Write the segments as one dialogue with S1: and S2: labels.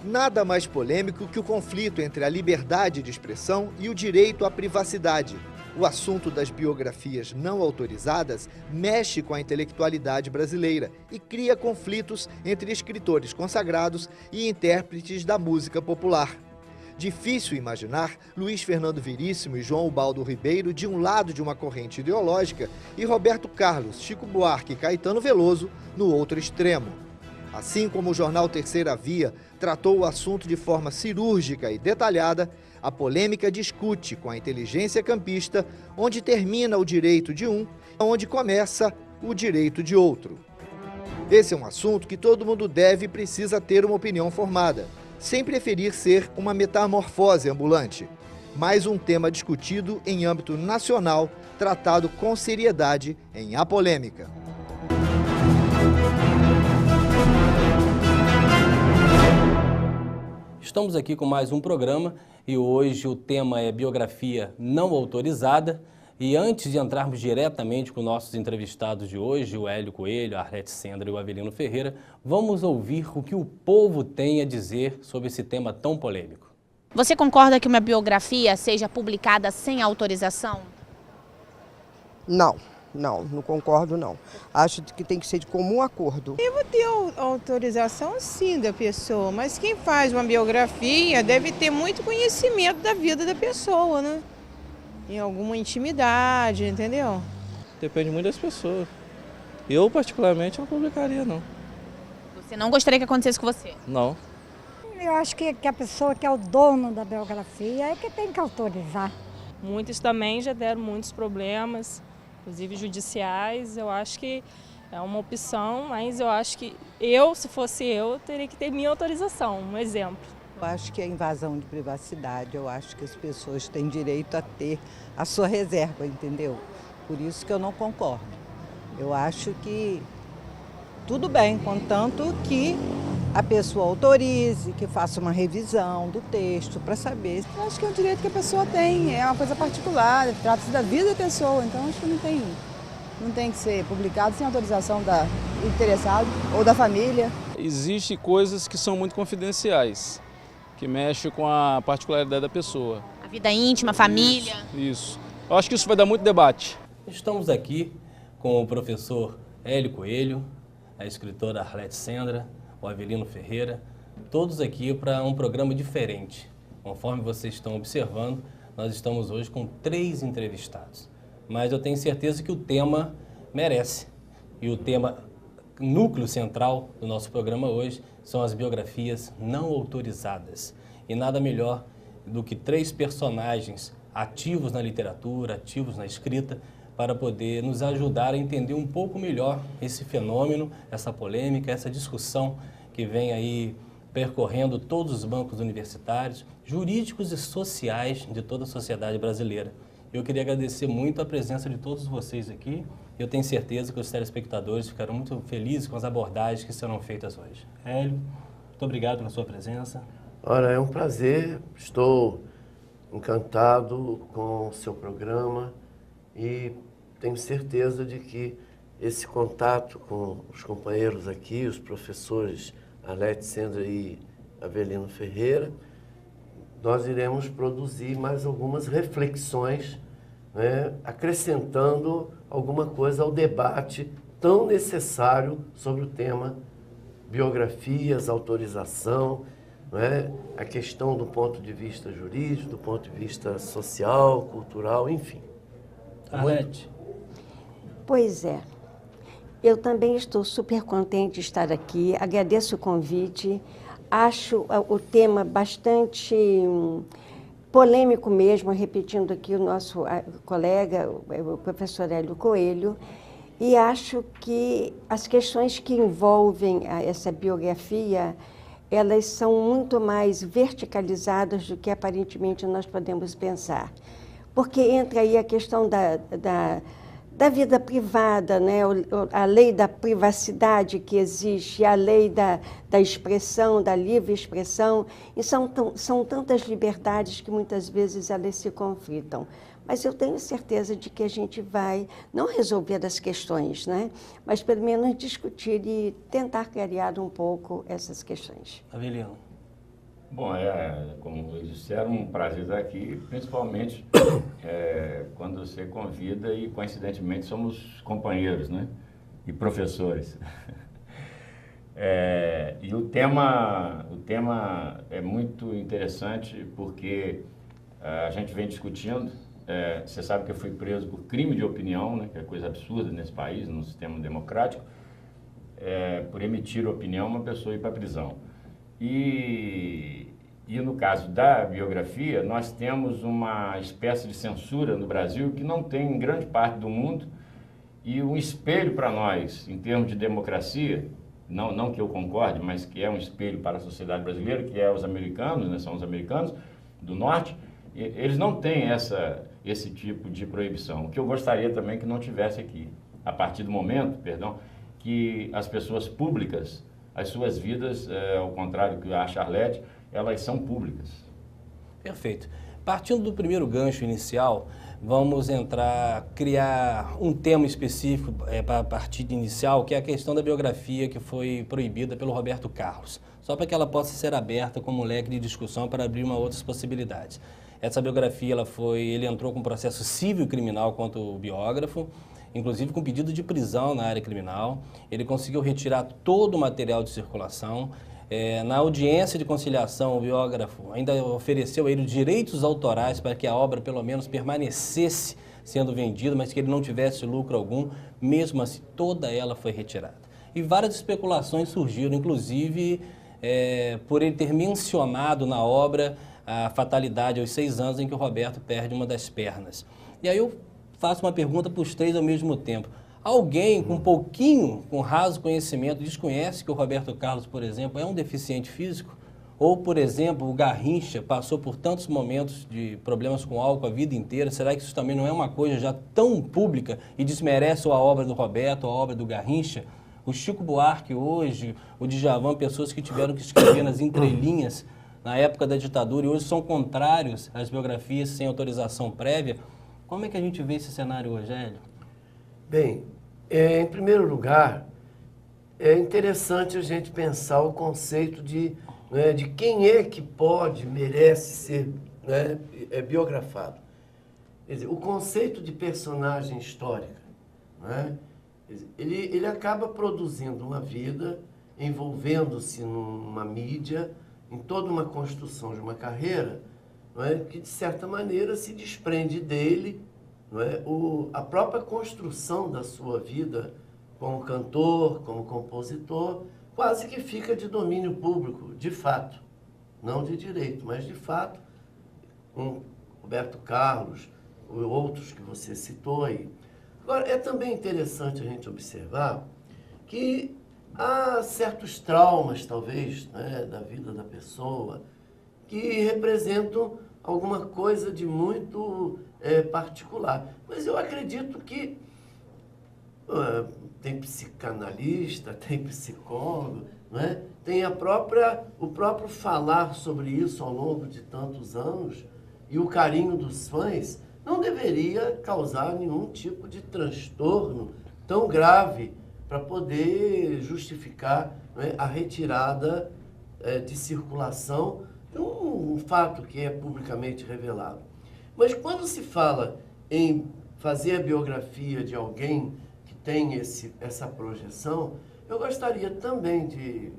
S1: Nada mais polêmico que o conflito entre a liberdade de expressão e o direito à privacidade. O assunto das biografias não autorizadas mexe com a intelectualidade brasileira e cria conflitos entre escritores consagrados e intérpretes da música popular. Difícil imaginar Luiz Fernando Veríssimo e João Ubaldo Ribeiro de um lado de uma corrente ideológica e Roberto Carlos, Chico Buarque e Caetano Veloso no outro extremo. Assim como o jornal Terceira Via tratou o assunto de forma cirúrgica e detalhada, a polêmica discute com a inteligência campista onde termina o direito de um, onde começa o direito de outro. Esse é um assunto que todo mundo deve e precisa ter uma opinião formada, sem preferir ser uma metamorfose ambulante. Mais um tema discutido em âmbito nacional, tratado com seriedade em A Polêmica.
S2: Estamos aqui com mais um programa e hoje o tema é biografia não autorizada. E antes de entrarmos diretamente com nossos entrevistados de hoje, o Hélio Coelho, a Arlete Sendra e o Avelino Ferreira, vamos ouvir o que o povo tem a dizer sobre esse tema tão polêmico.
S3: Você concorda que uma biografia seja publicada sem autorização?
S4: Não concordo não. Acho que tem que ser de comum acordo.
S5: Devo ter autorização sim da pessoa, mas quem faz uma biografia deve ter muito conhecimento da vida da pessoa, né? Em alguma intimidade, entendeu?
S6: Depende muito das pessoas. Eu, particularmente, não publicaria, não.
S3: Você não gostaria que acontecesse com você?
S6: Não.
S7: Eu acho que a pessoa que é o dono da biografia é que tem que autorizar.
S8: Muitos também já deram muitos problemas, inclusive judiciais. Eu acho que é uma opção, mas eu acho que se fosse eu, teria que ter minha autorização, um exemplo.
S4: Eu acho que é invasão de privacidade, eu acho que as pessoas têm direito a ter a sua reserva, entendeu? Por isso que eu não concordo. Eu acho que tudo bem, contanto que a pessoa autorize, que faça uma revisão do texto para saber.
S9: Eu acho que é um direito que a pessoa tem, é uma coisa particular, trata-se da vida da pessoa, então acho que não tem que ser publicado sem autorização do interessado ou da família.
S6: Existem coisas que são muito confidenciais, que mexem com a particularidade da pessoa.
S3: A vida íntima, a família.
S6: Isso. Eu acho que isso vai dar muito debate.
S2: Estamos aqui com o professor Hélio Coelho, a escritora Arlete Sendra, o Avelino Ferreira, todos aqui para um programa diferente. Conforme vocês estão observando, nós estamos hoje com 3 entrevistados. Mas eu tenho certeza que o tema merece. E o tema núcleo central do nosso programa hoje são as biografias não autorizadas. E nada melhor do que 3 personagens ativos na literatura, ativos na escrita, para poder nos ajudar a entender um pouco melhor esse fenômeno, essa polêmica, essa discussão que vem aí percorrendo todos os bancos universitários, jurídicos e sociais de toda a sociedade brasileira. Eu queria agradecer muito a presença de todos vocês aqui. Eu tenho certeza que os telespectadores ficaram muito felizes com as abordagens que serão feitas hoje. Hélio, muito obrigado pela sua presença.
S10: Ora, é um prazer. Estou encantado com o seu programa e tenho certeza de que esse contato com os companheiros aqui, os professores Arlete Sendra e Avelino Ferreira, nós iremos produzir mais algumas reflexões, né, acrescentando alguma coisa ao debate tão necessário sobre o tema biografias, autorização, né, a questão do ponto de vista jurídico, do ponto de vista social, cultural, enfim.
S2: Arlete.
S11: Pois é. Eu também estou super contente de estar aqui, agradeço o convite, acho o tema bastante polêmico mesmo, repetindo aqui o nosso colega, o professor Hélio Coelho, e acho que as questões que envolvem essa biografia, elas são muito mais verticalizadas do que aparentemente nós podemos pensar. Porque entra aí a questão da vida privada, né? A lei da privacidade que existe, a lei da expressão, da livre expressão, e são tantas liberdades que muitas vezes elas se conflitam. Mas eu tenho certeza de que a gente vai não resolver as questões, né? Mas pelo menos discutir e tentar clarear um pouco essas questões.
S2: Avelino.
S12: Bom, como eles disseram, um prazer estar aqui, principalmente quando você convida e, coincidentemente, somos companheiros, né? E professores. E o tema é muito interessante porque a gente vem discutindo. Você sabe que eu fui preso por crime de opinião, né? Que é coisa absurda nesse país, no sistema democrático. Por emitir opinião, uma pessoa ir para a prisão. E no caso da biografia, nós temos uma espécie de censura no Brasil que não tem em grande parte do mundo, e um espelho para nós, em termos de democracia, não que eu concorde, mas que é um espelho para a sociedade brasileira, que é os americanos, né, são os americanos do Norte, eles não têm esse tipo de proibição, o que eu gostaria também que não tivesse aqui, a partir do momento, que as pessoas públicas, as suas vidas, ao contrário que a Charlete, elas são públicas.
S2: Perfeito. Partindo do primeiro gancho inicial, vamos criar um tema específico para a partida inicial, que é a questão da biografia que foi proibida pelo Roberto Carlos, só para que ela possa ser aberta como leque de discussão para abrir outras possibilidades. Essa biografia, ele entrou com processo civil e criminal contra o biógrafo, inclusive com pedido de prisão na área criminal. Ele conseguiu retirar todo o material de circulação. Na audiência de conciliação, o biógrafo ainda ofereceu a ele direitos autorais para que a obra, pelo menos, permanecesse sendo vendida, mas que ele não tivesse lucro algum. Mesmo assim, toda ela foi retirada. E várias especulações surgiram, inclusive por ele ter mencionado na obra a fatalidade aos 6 anos em que o Roberto perde uma das pernas. E aí eu faço uma pergunta para os três ao mesmo tempo. Alguém com raso conhecimento, desconhece que o Roberto Carlos, por exemplo, é um deficiente físico? Ou, por exemplo, o Garrincha passou por tantos momentos de problemas com álcool a vida inteira? Será que isso também não é uma coisa já tão pública e desmerece a obra do Roberto, a obra do Garrincha? O Chico Buarque hoje, o Djavan, pessoas que tiveram que escrever nas entrelinhas na época da ditadura e hoje são contrários às biografias sem autorização prévia. Como é que a gente vê esse cenário hoje, Hélio?
S10: Bem, em primeiro lugar, é interessante a gente pensar o conceito de quem é que merece ser biografado. Quer dizer, o conceito de personagem histórica, ele acaba produzindo uma vida, envolvendo-se numa mídia, em toda uma construção de uma carreira, que de certa maneira se desprende dele, a própria construção da sua vida como cantor, como compositor, quase que fica de domínio público, de fato. Não de direito, mas de fato. Roberto Carlos, outros que você citou aí. Agora, é também interessante a gente observar que há certos traumas, talvez, da vida da pessoa, que representam alguma coisa de muito particular. Mas eu acredito que tem psicanalista, tem psicólogo, tem o próprio falar sobre isso ao longo de tantos anos e o carinho dos fãs não deveria causar nenhum tipo de transtorno tão grave para poder justificar a retirada de circulação de um fato que é publicamente revelado. Mas quando se fala em fazer a biografia de alguém que tem essa projeção, eu gostaria também de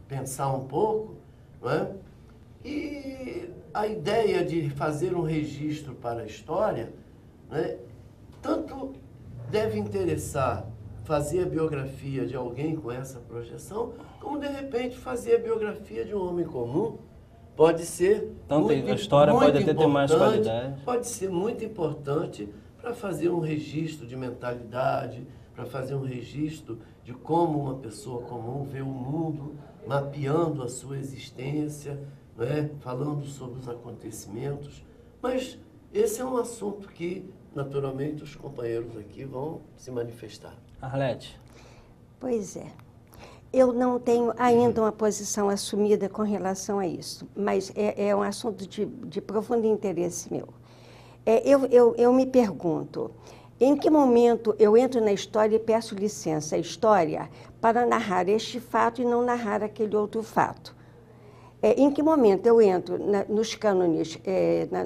S10: pensar um pouco, e a ideia de fazer um registro para a história, tanto deve interessar fazer a biografia de alguém com essa projeção, como de repente fazer a biografia de um homem comum. Pode ser
S2: a história pode até ter mais qualidade.
S10: Pode ser muito importante para fazer um registro de mentalidade, para fazer um registro de como uma pessoa comum vê o mundo, mapeando a sua existência, falando sobre os acontecimentos. Mas esse é um assunto que, naturalmente, os companheiros aqui vão se manifestar.
S2: Arlete.
S11: Pois é. Eu não tenho ainda uma posição assumida com relação a isso, mas é um assunto de profundo interesse meu. Eu me pergunto, em que momento eu entro na história e peço licença à história para narrar este fato e não narrar aquele outro fato? Em que momento eu entro nos cânones,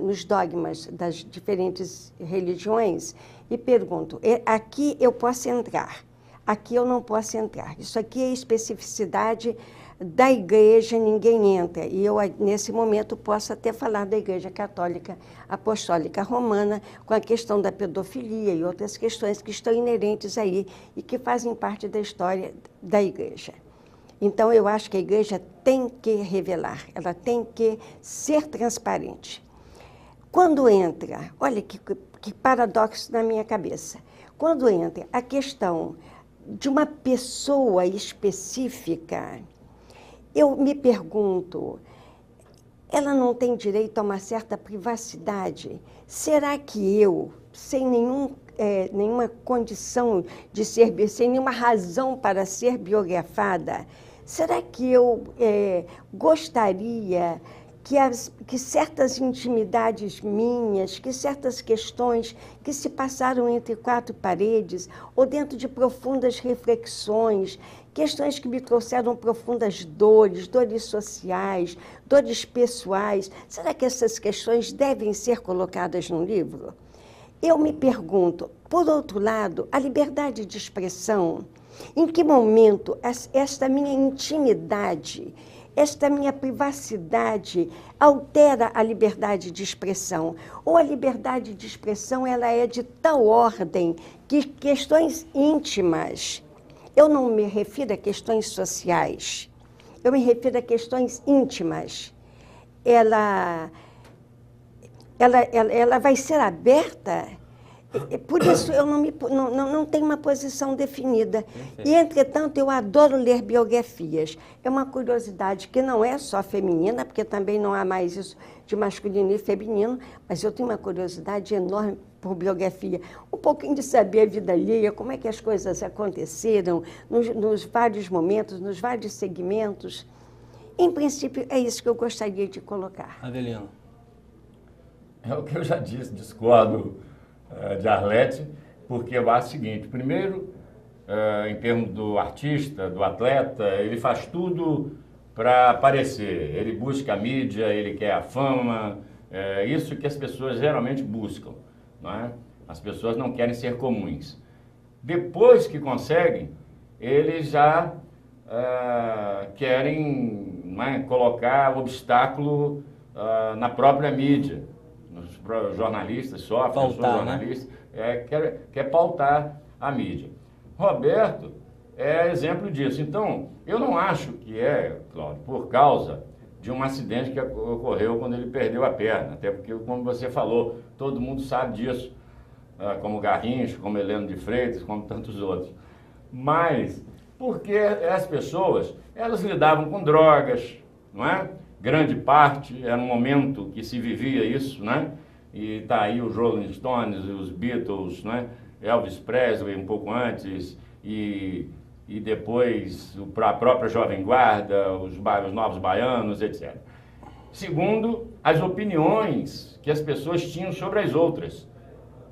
S11: nos dogmas das diferentes religiões e pergunto, aqui eu posso entrar, aqui eu não posso entrar. Isso aqui é especificidade da Igreja, ninguém entra. E eu, nesse momento, posso até falar da Igreja Católica Apostólica Romana com a questão da pedofilia e outras questões que estão inerentes aí e que fazem parte da história da Igreja. Então, eu acho que a Igreja tem que revelar, ela tem que ser transparente. Quando entra, olha que paradoxo na minha cabeça, quando entra a questão de uma pessoa específica, eu me pergunto, ela não tem direito a uma certa privacidade? Será que eu, sem nenhuma condição de ser, sem nenhuma razão para ser biografada, será que eu gostaria que certas intimidades minhas, que certas questões que se passaram entre quatro paredes ou dentro de profundas reflexões, questões que me trouxeram profundas dores, dores sociais, dores pessoais, será que essas questões devem ser colocadas no livro? Eu me pergunto, por outro lado, a liberdade de expressão, em que momento esta minha intimidade, esta minha privacidade altera a liberdade de expressão? Ou a liberdade de expressão ela é de tal ordem que questões íntimas, eu não me refiro a questões sociais, eu me refiro a questões íntimas, ela vai ser aberta? Por isso, eu não tenho uma posição definida. E, entretanto, eu adoro ler biografias. É uma curiosidade que não é só feminina, porque também não há mais isso de masculino e feminino, mas eu tenho uma curiosidade enorme por biografia. Um pouquinho de saber a vida alheia, como é que as coisas aconteceram, nos vários momentos, nos vários segmentos. Em princípio, é isso que eu gostaria de colocar.
S2: Avelino.
S12: É o que eu já disse, discordo de Arlete, porque eu acho o seguinte, primeiro, em termos do artista, do atleta, ele faz tudo para aparecer, ele busca a mídia, ele quer a fama, isso que as pessoas geralmente buscam, não é? As pessoas não querem ser comuns. Depois que conseguem, eles já querem, não é, colocar obstáculo na própria mídia. Os jornalistas sofrem, eu sou jornalista, quer pautar a mídia. Roberto é exemplo disso. Então, eu não acho que Cláudio, por causa de um acidente que ocorreu quando ele perdeu a perna, até porque, como você falou, todo mundo sabe disso, como Garrincha, como Heleno de Freitas, como tantos outros. Mas, porque as pessoas, elas lidavam com drogas, não é? Grande parte, era um momento que se vivia isso, né? E está aí os Rolling Stones, os Beatles, né? Elvis Presley um pouco antes, e depois a própria Jovem Guarda, os Novos Baianos, etc. Segundo, as opiniões que as pessoas tinham sobre as outras.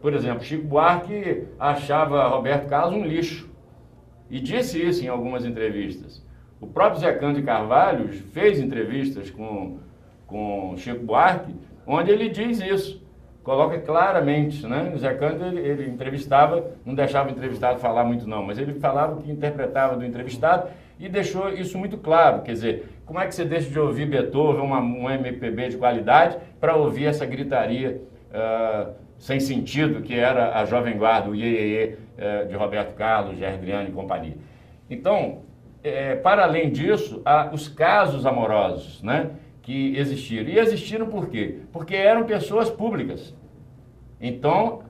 S12: Por exemplo, Chico Buarque achava Roberto Carlos um lixo, e disse isso em algumas entrevistas. O próprio Zé Cândido Carvalho fez entrevistas com Chico Buarque, onde ele diz isso, coloca claramente, né? O Zé Cândido, ele entrevistava, não deixava o entrevistado falar muito não, mas ele falava o que interpretava do entrevistado e deixou isso muito claro, quer dizer, como é que você deixa de ouvir Beethoven, um MPB de qualidade, para ouvir essa gritaria sem sentido, que era a Jovem Guarda, o Iê, de Roberto Carlos, Gerdriano e companhia. Então, para além disso, os casos amorosos, né, que existiram. E existiram por quê? Porque eram pessoas públicas. Então,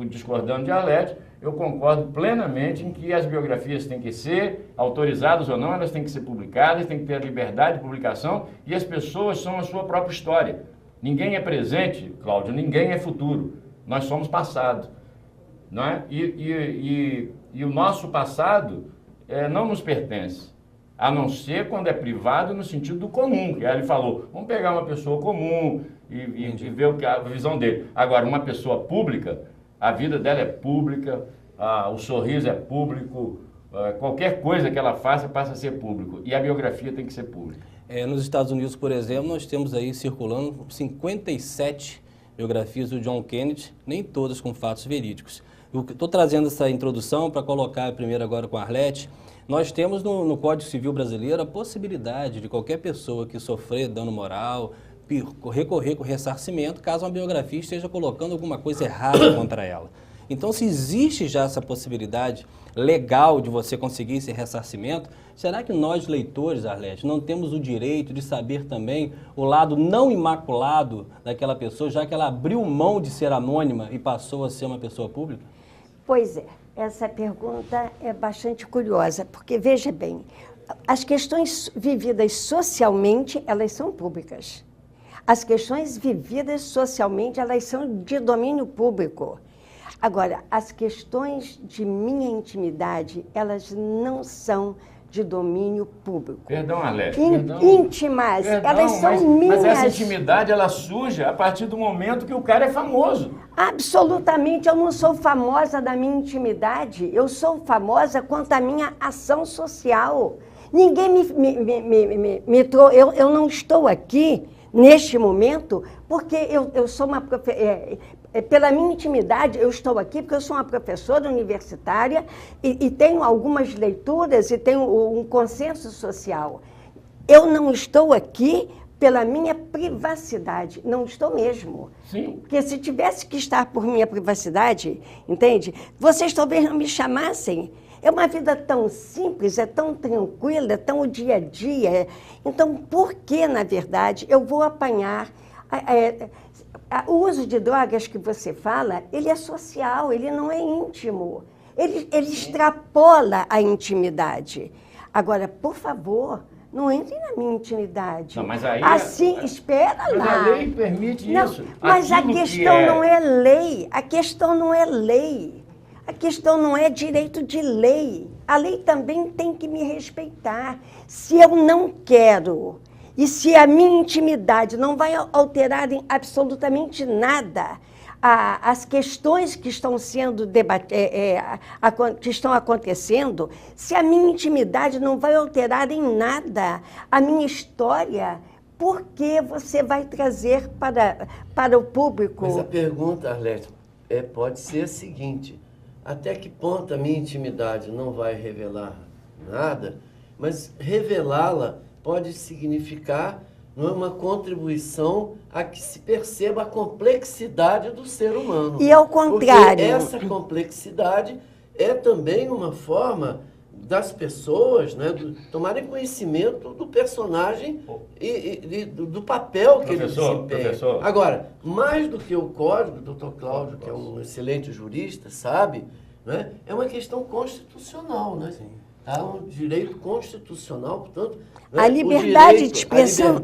S12: discordando de Arlete, eu concordo plenamente em que as biografias têm que ser autorizadas ou não, elas têm que ser publicadas, têm que ter a liberdade de publicação e as pessoas são a sua própria história. Ninguém é presente, Cláudio, ninguém é futuro. Nós somos passado. Não é? E o nosso passado não nos pertence, a não ser quando é privado no sentido do comum, que aí ele falou, vamos pegar uma pessoa comum, e ver a visão dele. Agora, uma pessoa pública, a vida dela é pública, o sorriso é público, qualquer coisa que ela faça passa a ser público. E a biografia tem que ser pública.
S2: Nos Estados Unidos, por exemplo, nós temos aí circulando 57 biografias do John Kennedy, nem todas com fatos verídicos. Eu estou trazendo essa introdução para colocar primeiro agora com a Arlete. Nós temos no Código Civil Brasileiro a possibilidade de qualquer pessoa que sofrer dano moral recorrer com ressarcimento caso uma biografia esteja colocando alguma coisa errada contra ela. Então, se existe já essa possibilidade legal de você conseguir esse ressarcimento, será que nós, leitores, Arlete, não temos o direito de saber também o lado não imaculado daquela pessoa, já que ela abriu mão de ser anônima e passou a ser uma pessoa pública?
S11: Pois é, essa pergunta é bastante curiosa, porque, veja bem, as questões vividas socialmente, elas são públicas. As questões vividas socialmente, elas são de domínio público. Agora, as questões de minha intimidade, elas não são de domínio público.
S12: Perdão, Arlete.
S11: Íntimas, elas são minhas.
S12: Mas essa intimidade, ela surge a partir do momento que o cara é famoso.
S11: Absolutamente, eu não sou famosa da minha intimidade, eu sou famosa quanto à minha ação social. Ninguém me trouxe, eu não estou aqui neste momento porque eu sou uma pela minha intimidade, eu estou aqui porque eu sou uma professora universitária e tenho algumas leituras e tenho um consenso social. Eu não estou aqui pela minha privacidade, não estou mesmo.
S12: Sim.
S11: Porque se tivesse que estar por minha privacidade, entende? Vocês talvez não me chamassem. É uma vida tão simples, é tão tranquila, é tão o dia a dia. Então, por que, na verdade, eu vou apanhar... O uso de drogas que você fala, ele é social, ele não é íntimo. Ele extrapola a intimidade. Agora, por favor, não entre na minha intimidade.
S12: Não, mas aí
S11: assim, espera lá.
S12: Mas a lei permite isso.
S11: Mas a questão não é lei. A questão não é lei. A questão não é direito de lei. A lei também tem que me respeitar. Se eu não quero... E se a minha intimidade não vai alterar em absolutamente nada as questões que estão sendo que estão acontecendo, se a minha intimidade não vai alterar em nada a minha história, por que você vai trazer para o público?
S10: Mas a pergunta, Arlete, pode ser a seguinte: até que ponto a minha intimidade não vai revelar nada, mas revelá-la pode significar uma contribuição a que se perceba a complexidade do ser humano.
S11: E ao contrário.
S10: Porque essa complexidade é também uma forma das pessoas, né, tomarem conhecimento do personagem e do papel que ele desempenha. Agora, mais do que o código, o doutor Cláudio, que é um excelente jurista, sabe, né, é uma questão constitucional, né? Sim. Há um direito constitucional, portanto...
S11: A liberdade de expressão...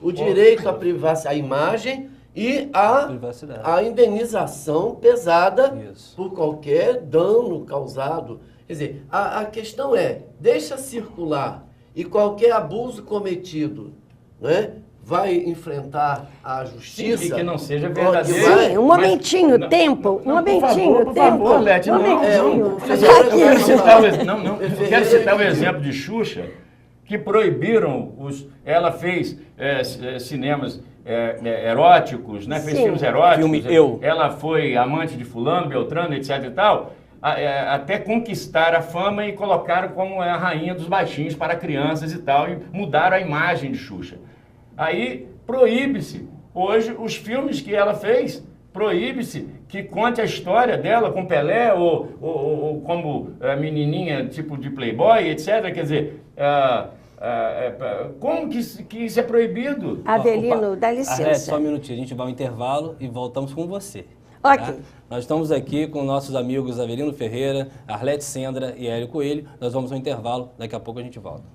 S10: O direito à privacidade, à imagem e a indenização pesada por qualquer dano causado. Quer dizer, a questão deixa circular e qualquer abuso cometido, né, vai enfrentar a justiça.
S12: Sim, e que não seja verdadeiro.
S11: Sim, um momentinho, tempo. Um momentinho,
S12: por favor, Lete,
S11: eu
S12: quero citar o exemplo de Xuxa, que proibiram ela fez cinemas eróticos, né? Fez filmes eróticos. Ela foi amante de fulano, Beltrano, etc e tal, até conquistar a fama e colocaram como a rainha dos baixinhos para crianças e tal, e mudaram a imagem de Xuxa. Aí proíbe-se, hoje, os filmes que ela fez, proíbe-se que conte a história dela com Pelé ou como menininha tipo de Playboy, etc. Quer dizer, como que isso é proibido?
S11: Avelino, dá licença.
S2: Arlete, só um minutinho, a gente vai ao intervalo e voltamos com você.
S11: Ok.
S2: Tá? Nós estamos aqui com nossos amigos Avelino Ferreira, Arlete Sendra e Hélio Coelho. Nós vamos ao intervalo, daqui a pouco a gente volta.